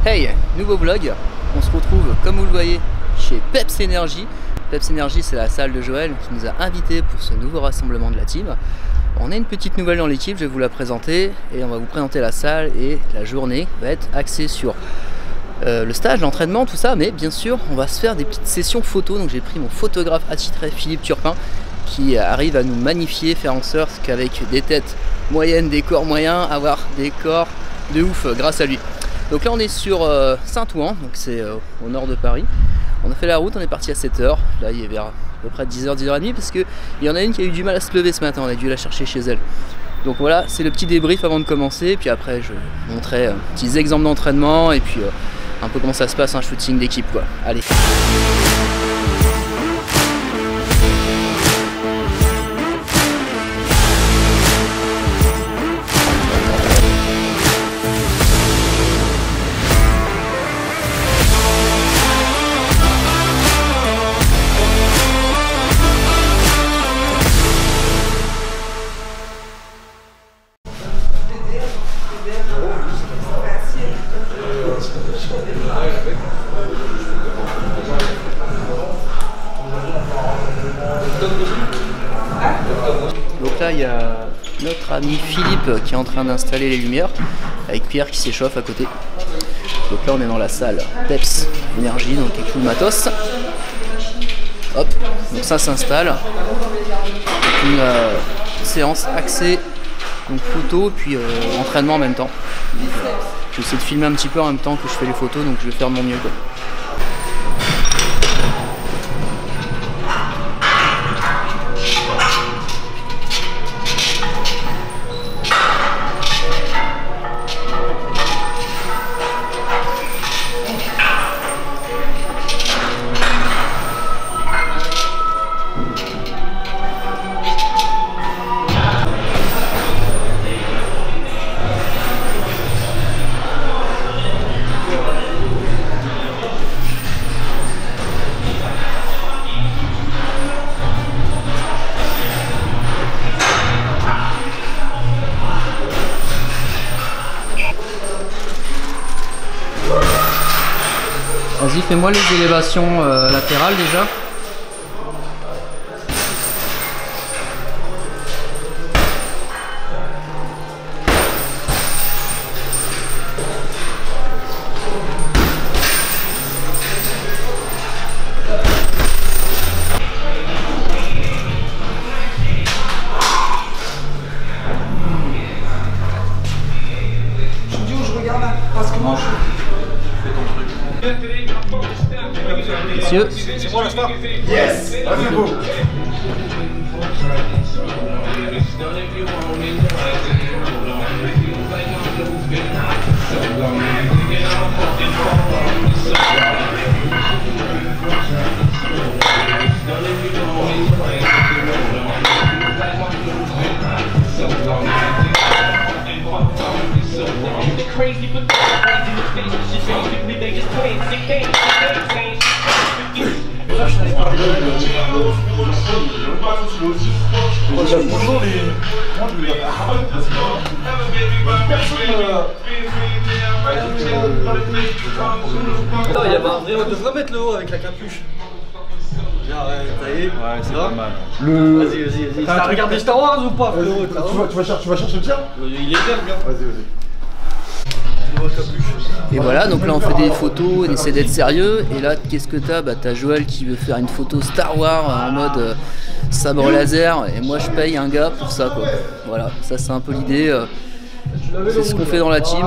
Hey, nouveau vlog, on se retrouve comme vous le voyez chez Peps Energy. Peps Energy, c'est la salle de Joël qui nous a invités pour ce nouveau rassemblement de la team. On a une petite nouvelle dans l'équipe, je vais vous la présenter et on va vous présenter la salle, et la journée va être axée sur le stage, l'entraînement, tout ça, mais bien sûr on va se faire des petites sessions photos. Donc j'ai pris mon photographe attitré Philippe Turpin qui arrive à nous magnifier, faire en sorte qu'avec des têtes moyennes, des corps moyens, avoir des corps de ouf grâce à lui. Donc là on est sur Saint-Ouen, donc c'est au nord de Paris. On a fait la route, on est parti à 7h, là il est vers à peu près 10h, 10h30, parce qu'il y en a une qui a eu du mal à se lever ce matin, on a dû la chercher chez elle. Donc voilà, c'est le petit débrief avant de commencer, puis après je vous montrerai petits exemples d'entraînement, et puis un peu comment ça se passe un shooting d'équipe quoi. Allez. Donc là il y a notre ami Philippe qui est en train d'installer les lumières avec Pierre qui s'échauffe à côté. Donc là on est dans la salle Peps Energy, donc avec tout le matos. Hop, donc ça s'installe. Une séance axée donc photo puis entraînement en même temps. Je vais essayer de filmer un petit peu en même temps que je fais les photos, donc je vais faire de mon mieux quoi. Vas-y, fais-moi les élévations latérales déjà. Je me dis où je regarde là, parce que moi je fais ton truc. Messieurs, C'est bon la star? Yes! Vas-y, beau! Crazy but crazy mistakes, she basically they just playing sick games. Il y a pas vrai, on devrait mettre le haut avec la capuche. Bien, ça y est. Ouais, c'est pas mal. Vas-y. T'as regardé Star Wars ou pas? Tu vas chercher le tien? Il est bien. Vas-y. et voilà, donc là on fait des photos, on essaie d'être sérieux. Et là, qu'est-ce que t'as? Bah t'as Joël qui veut faire une photo Star Wars en mode sabre laser, et moi je paye un gars pour ça quoi. Voilà, ça c'est un peu l'idée. C'est ce qu'on fait dans la team.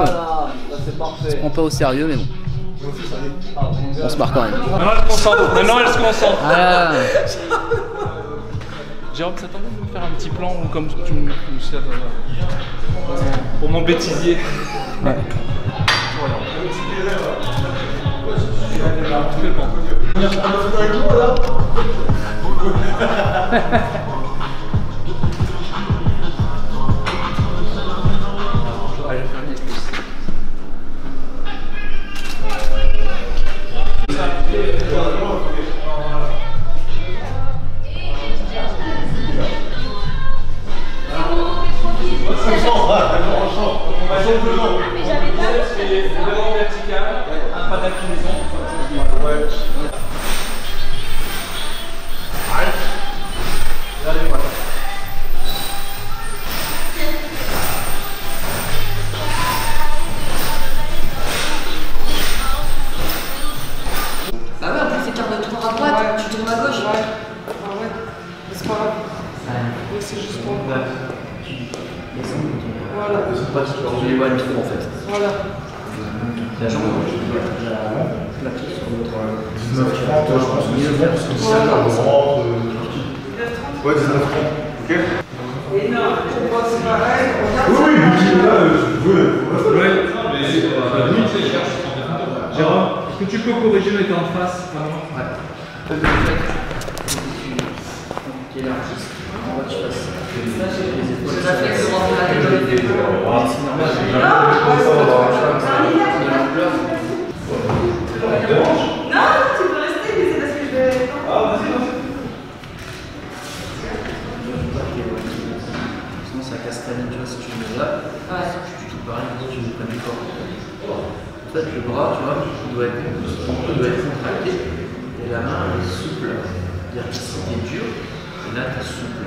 On se prend pas au sérieux, mais bon. On se marre quand même. Maintenant elle se concentre. Ah. Jérôme, ça t'embête de me faire un petit plan ou comme tu me pour mon bêtisier. Ouais. Mais j'avais pas. vertical, un pas d'inclinaison. Ouais. Bah ouais, en plus c'est quart de tour à droite, tu tournes à gauche. Ouais. Ah ouais. C'est pas grave. Ouais, c'est juste pour moi. Voilà. C'est pas trop en fait. Voilà. La jambe, la pied sur votre 19h30, je pense que c'est bon, parce que c'est ouais, 19h30, ok? Et non, pour moi c'est pareil. Oui, Jérôme, est-ce que tu peux corriger mais t'es en face? Ouais. Qui élargisse. On va que je fasse. C'est ça fait que je rentre la tête dans les deux. C'est normal. Non, tu peux rester, mais c'est parce que je vais. Ah, vas-y, Sinon ça casse ta ligne, tu vois, si tu mets là, tu touches pareil, tu mets pas du corps. En fait, le bras, tu vois, doit être contracté, et la main elle est souple. C'est-à-dire que si t'es dur, et là t'es souple.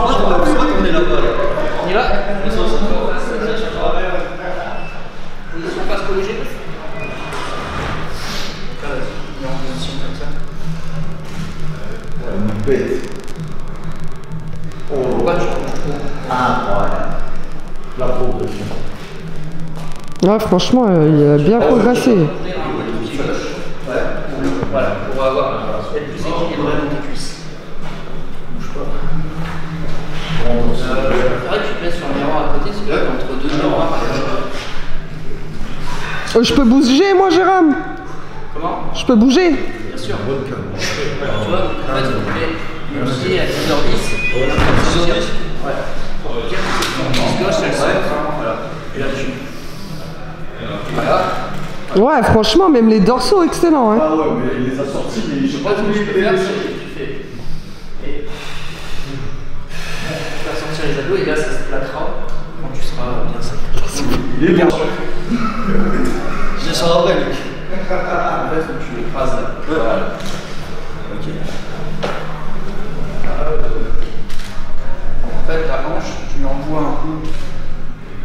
Ah, c'est vrai qu'on est là-bas. On y va? Position face corrigée. On est en position comme ça. Une bête. Pourquoi tu ranges trop? Ah, ouais. La progression. Ouais, franchement, il a bien progressé. Ouais, voilà, pour être plus équilibré dans tes cuisses. Bouge pas. C'est vrai que tu te mets sur le miroir à côté, parce que là, t'es entre deux miroirs. Je peux bouger, moi, Jérôme? Comment? Je peux bouger? Bien sûr. Tu vois, en fait, vous pouvez initier à 10h10. 10h10? Ouais. 10 gauche, elle sort. Voilà. Et là, tu. Voilà. Ouais, franchement, même les dorsaux, excellent. Hein. Ah ouais, mais il les a sortis, mais je sais pas Ce que comment tu il peux fait. faire, c'est que tu fais. Et. Tu vas sortir les abdos, et là, ça se plaquera quand tu seras bien sec. Il est bien. Je sens après, mec. En fait, faut que tu écrases là. Voilà. Ok. En fait, la hanche, tu l'envoies un peu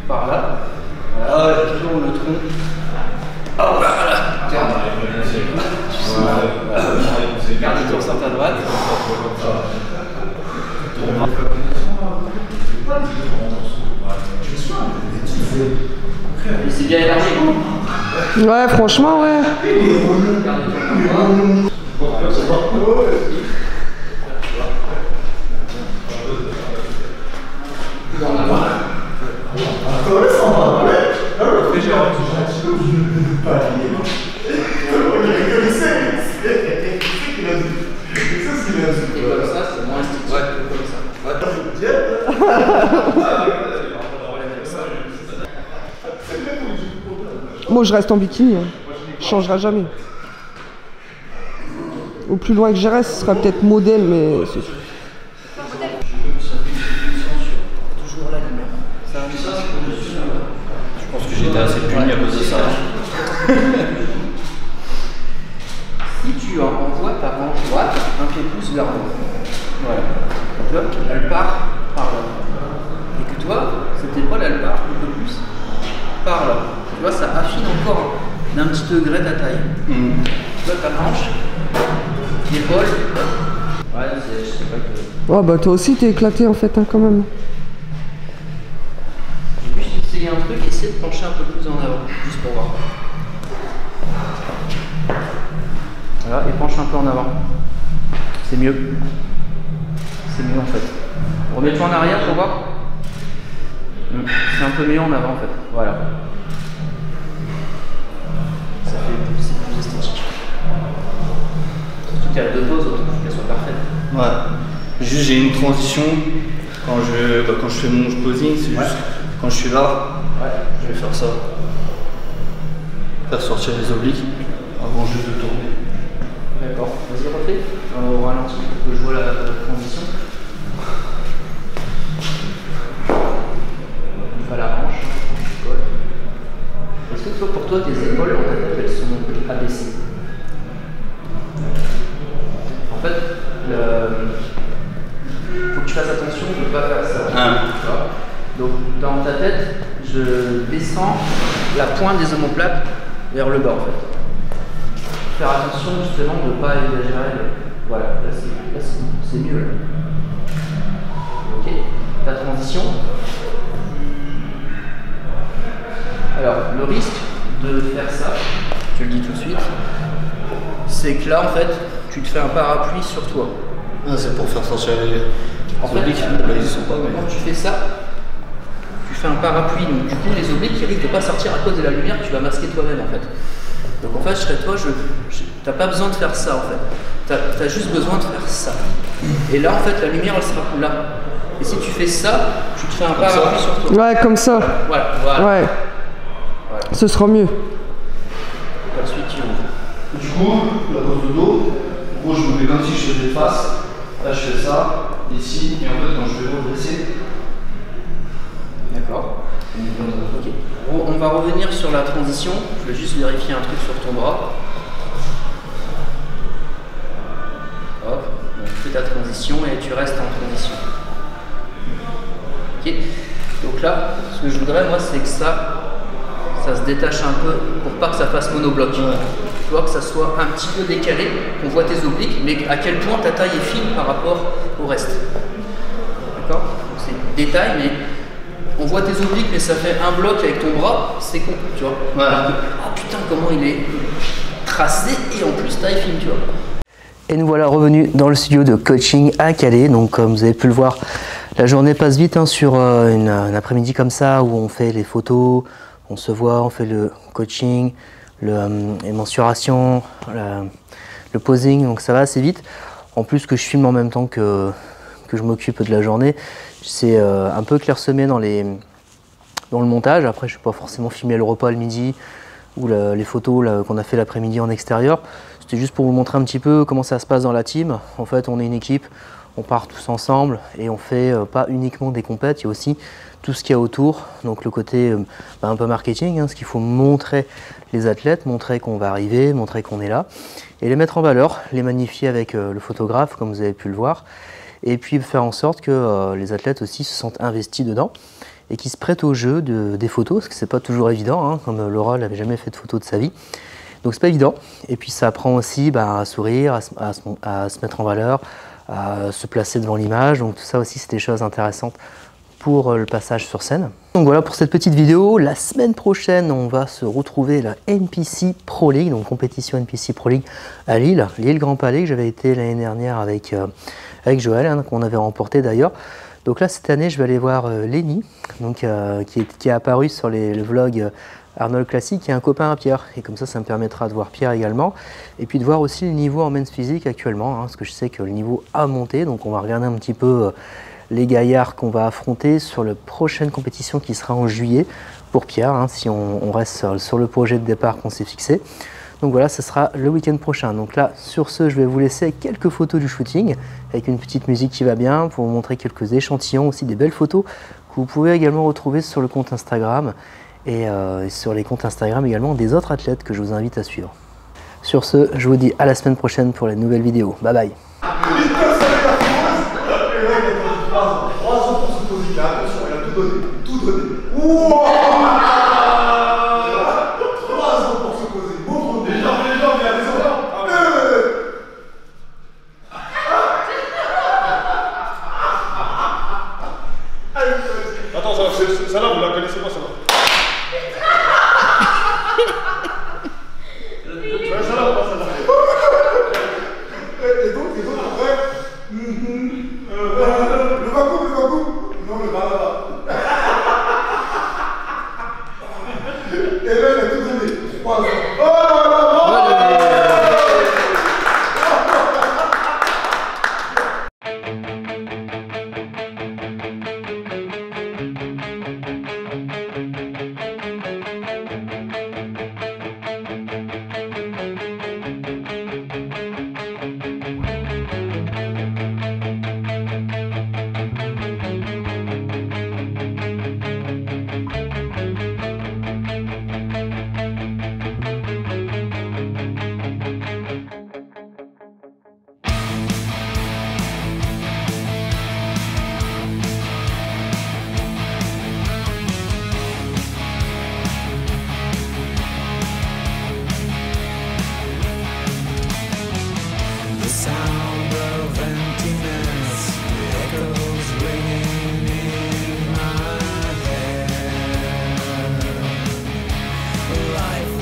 par là. Voilà, tu tournes le tronc. Oh là là. Tiens. Garde le tour sur ta droite. C'est bien élargi. Ouais, franchement, ouais. Garde le tour par droite. Dans la main. Et comme ça, c'est moins esthétique. Ouais, comme ça. Moi, je reste en bikini. Hein. Je changerai jamais. Au plus loin que je reste, ce sera peut-être modèle, mais c'est... Toujours la lumière. Ça, Je pense que j'étais assez puni à cause de ça. si tu envoies ta hanche droite, un pied pousse vers l'avant. Voilà. Tu vois, elle part par là. Et que toi, cette épaule, elle part un peu plus par là. Tu vois, ça affine encore d'un petit degré ta taille. Tu vois, ta hanche, l'épaule. Ouais, je sais pas que. Oh, bah toi aussi, t'es éclaté, en fait, hein, quand même. J'ai juste essayé un truc, essayer de pencher un peu plus en avant, juste pour voir. Voilà, et penche un peu en avant. C'est mieux. C'est mieux en fait. Remets-toi en arrière pour voir. C'est un peu mieux en avant en fait. Voilà. Ça fait c'est plus esthétique. Surtout qu'il y a deux poses, autant qu'elle soit parfaite. Ouais. Juste j'ai une transition quand je fais mon posing, c'est juste quand je suis là, je vais faire ça. Faire sortir les obliques avant juste de tourner. D'accord. Vas-y, refais. Au ralenti pour que je vois la transition. On va la hanche. Est-ce que que pour toi, tes épaules, en fait, elles sont abaissées. En fait, faut que tu fasses attention de ne pas faire ça. Donc, dans ta tête, je descends la pointe des omoplates vers le bas, en fait. Faire attention, justement, de ne pas exagérer. Voilà, là, c'est mieux. Là. Ok, ta transition. Alors, le risque de faire ça, je le dis tout de suite, c'est que là, en fait, tu te fais un parapluie sur toi. Ah, c'est pour faire sortir les obliques. Là, ils sont pas, mais... Quand tu fais ça, tu fais un parapluie. Donc, du coup, les obliques qui risquent de ne pas sortir à cause de la lumière, tu vas masquer toi-même, en fait. Donc, en fait, je serais toi, t'as pas besoin de faire ça, en fait. T'as juste besoin de faire ça. Et là, en fait, la lumière, elle sera là. Et si tu fais ça, tu te fais un parapluie sur toi. Ouais, comme ça. Voilà. Ouais. Voilà. Ce sera mieux. Ensuite, tu ouvres. Du coup, la pose de dos, en gros, je me mets comme si je faisais face. Là, je fais ça, ici, et en fait, quand je vais redresser. D'accord. Ok. On va revenir sur la transition. Je vais juste vérifier un truc sur ton bras. Hop. Donc, tu fais ta transition et tu restes en transition. Ok. Donc là, ce que je voudrais, moi, c'est que ça se détache un peu pour pas que ça fasse monobloc. Tu vois, que ça soit un petit peu décalé, qu'on voit tes obliques, mais à quel point ta taille est fine par rapport au reste. D'accord? Donc c'est détail, mais on voit tes obliques, mais ça fait un bloc avec ton bras, c'est con, tu vois. Alors que, ah putain, comment il est tracé et en plus taille fine, tu vois. Et nous voilà revenus dans le studio de coaching à Calais. Donc comme vous avez pu le voir, la journée passe vite hein, sur un après-midi comme ça où on fait les photos, on se voit, on fait le coaching, les mensurations, le posing, donc ça va assez vite. En plus que je filme en même temps que je m'occupe de la journée, c'est un peu clairsemé dans le montage. Après je ne vais pas forcément filmer le repas le midi ou les photos qu'on a fait l'après-midi en extérieur. C'était juste pour vous montrer un petit peu comment ça se passe dans la team. En fait on est une équipe, on part tous ensemble et on fait pas uniquement des compètes, il y a aussi tout ce qu'il y a autour, donc le côté un peu marketing, hein, ce qu'il faut montrer les athlètes, montrer qu'on va arriver, montrer qu'on est là, et les mettre en valeur, les magnifier avec le photographe, comme vous avez pu le voir, et puis faire en sorte que les athlètes aussi se sentent investis dedans, et qu'ils se prêtent au jeu des photos, parce que c'est pas toujours évident, hein, comme Laura n'avait jamais fait de photos de sa vie, donc c'est pas évident, et puis ça apprend aussi à sourire, à se mettre en valeur, à se placer devant l'image, donc tout ça aussi c'est des choses intéressantes pour le passage sur scène. Donc voilà pour cette petite vidéo. La semaine prochaine, on va se retrouver à la NPC Pro League, donc compétition NPC Pro League à Lille, Lille Grand Palais, que j'avais été l'année dernière avec Joël, hein, qu'on avait remporté d'ailleurs. Donc là, cette année, je vais aller voir Lenny, donc, qui est apparu sur le vlog Arnold Classic, qui est un copain à Pierre. Et comme ça, ça me permettra de voir Pierre également. Et puis de voir aussi le niveau en men's physique actuellement, hein, parce que je sais que le niveau a monté. Donc on va regarder un petit peu les gaillards qu'on va affronter sur la prochaine compétition qui sera en juillet pour Pierre, hein, si on reste sur le projet de départ qu'on s'est fixé. Donc voilà, ce sera le week-end prochain. Donc là, sur ce, je vais vous laisser avec quelques photos du shooting, avec une petite musique qui va bien, pour vous montrer quelques échantillons, aussi des belles photos que vous pouvez également retrouver sur le compte Instagram et sur les comptes Instagram également des autres athlètes que je vous invite à suivre. Sur ce, je vous dis à la semaine prochaine pour les nouvelles vidéos. Bye bye. Attends, celle-là, vous la connaissez pas, celle-là. Celle-là, ou pas celle-là? Et donc, après, le vacuum. Non, le là. Et là, il a tout donné. 3 ans. Oh là là! life.